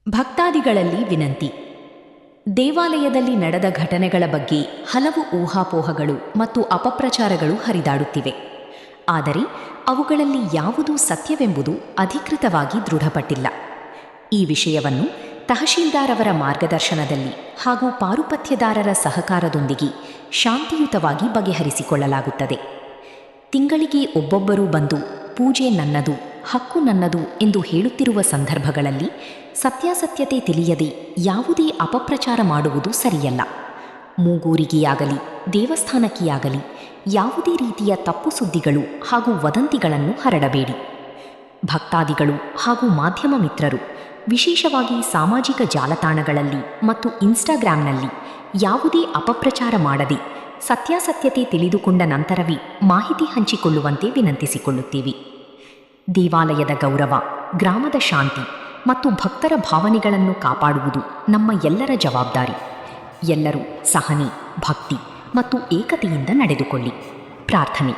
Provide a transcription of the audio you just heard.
ಭಕ್ತಾದಿಗಳಲ್ಲಿ ವಿನಂತಿ. ದೇವಾಲಯದಲ್ಲಿ ನಡೆದ ಘಟನೆಗಳ ಬಗ್ಗೆ ಹಲವು ಊಹಾಪೋಹಗಳು ಮತ್ತು ಅಪಪ್ರಚಾರಗಳು ಹರಿದಾಡುತ್ತಿವೆ. ಆದರೆ ಅವುಗಳಲ್ಲಿ ಯಾವುದೂ ಸತ್ಯವೆಂಬುದು ಅಧಿಕೃತವಾಗಿ ದೃಢಪಟ್ಟಿಲ್ಲ. ಈ ವಿಷಯವನ್ನು ತಹಶೀಲ್ದಾರ್ ಅವರ ಮಾರ್ಗದರ್ಶನದಲ್ಲಿ ಹಾಗೂ ಪಾರುಪತ್ಯದಾರರ ಸಹಕಾರದೊಂದಿಗೆ ಶಾಂತಿಯುತವಾಗಿ ಬಗೆಹರಿಸಿಕೊಳ್ಳಲಾಗುತ್ತದೆ. ತಿಂಗಳಿಗೆ ಒಬ್ಬೊಬ್ಬರೂ ಬಂದು ಪೂಜೆ ನನ್ನದು, ಹಕ್ಕು ನನ್ನದು ಎಂದು ಹೇಳುತ್ತಿರುವ ಸಂದರ್ಭಗಳಲ್ಲಿ ಸತ್ಯಾಸತ್ಯತೆ ತಿಳಿಯದೆ ಯಾವುದೇ ಅಪಪ್ರಚಾರ ಮಾಡುವುದು ಸರಿಯಲ್ಲ. ಮೂಗೂರಿಗೆಯಾಗಲಿ ದೇವಸ್ಥಾನಕ್ಕೆಯಾಗಲಿ ಯಾವುದೇ ರೀತಿಯ ತಪ್ಪು ಸುದ್ದಿಗಳು ಹಾಗೂ ವದಂತಿಗಳನ್ನು ಹರಡಬೇಡಿ. ಭಕ್ತಾದಿಗಳು ಹಾಗೂ ಮಾಧ್ಯಮ ಮಿತ್ರರು ವಿಶೇಷವಾಗಿ ಸಾಮಾಜಿಕ ಜಾಲತಾಣಗಳಲ್ಲಿ ಮತ್ತು ಇನ್ಸ್ಟಾಗ್ರಾಂನಲ್ಲಿ ಯಾವುದೇ ಅಪಪ್ರಚಾರ ಮಾಡದೆ ಸತ್ಯಾಸತ್ಯತೆ ತಿಳಿದುಕೊಂಡ ನಂತರವೇ ಮಾಹಿತಿ ಹಂಚಿಕೊಳ್ಳುವಂತೆ ವಿನಂತಿಸಿಕೊಳ್ಳುತ್ತೇವೆ. ದೇವಾಲಯದ ಗೌರವ, ಗ್ರಾಮದ ಶಾಂತಿ ಮತ್ತು ಭಕ್ತರ ಭಾವನೆಗಳನ್ನು ಕಾಪಾಡುವುದು ನಮ್ಮ ಎಲ್ಲರ ಜವಾಬ್ದಾರಿ. ಎಲ್ಲರೂ ಸಹನೆ, ಭಕ್ತಿ ಮತ್ತು ಏಕತೆಯಿಂದ ನಡೆದುಕೊಳ್ಳಿ. ಪ್ರಾರ್ಥನೆ.